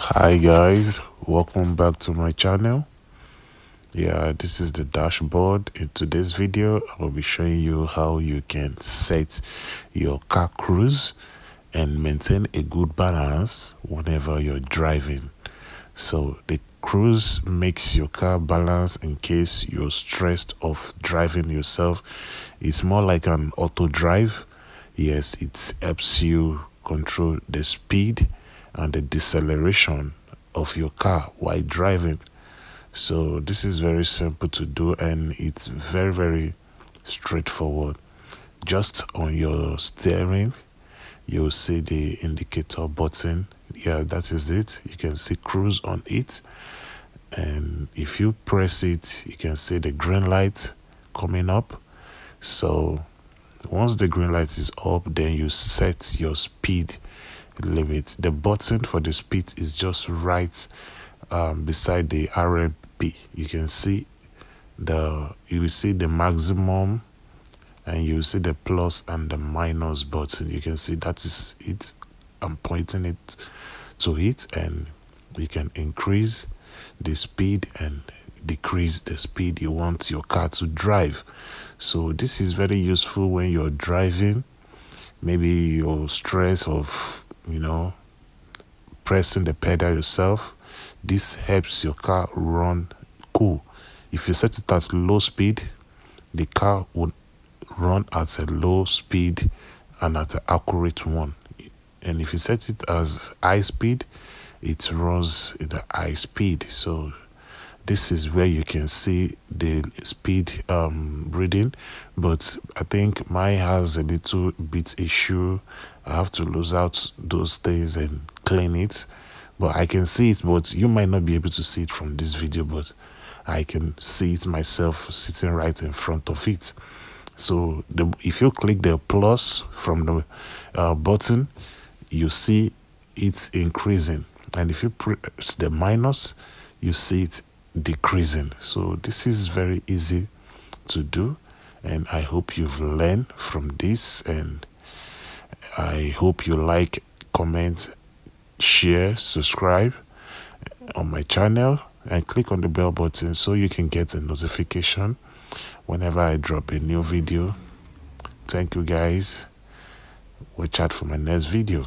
Hi guys, welcome back to my channel. This is the dashboard. In today's video I will be showing you how you can set your car cruise and maintain a good balance whenever you're driving. So the cruise makes your car balance in case you're stressed of driving yourself. It's more like an auto drive. Yes, it helps you control the speed and the deceleration of your car while driving. So this is very simple to do and it's very straightforward. Just on your steering you'll see the indicator button. That is it. You can see cruise on it, and if you press it you can see the green light coming up. So once the green light is up, then you set your speed limit. The button for the speed is just right beside the RMP. You can see you will see the maximum, and you will see the plus and the minus button. You can see that is it. I'm pointing it to it, and you can increase the speed and decrease the speed you want your car to drive. So this is very useful when you're driving. Maybe you're stressed of pressing the pedal yourself. This helps your car run cool. If you set it at low speed, the car would run at a low speed and at an accurate one. And if you set it as high speed, it runs at the high speed. So this is where you can see the speed reading, but I think mine has a little bit issue. I have to lose out those things and clean it, but I can see it. But you might not be able to see it from this video, but I can see it myself sitting right in front of it. So if you click the plus from the button, you see it's increasing, and if you press the minus, you see it decreasing. So this is very easy to do, and I hope you've learned from this, and I hope you like, comment, share, subscribe on my channel, and click on the bell button so you can get a notification whenever I drop a new video. Thank you guys. Watch out for my next video.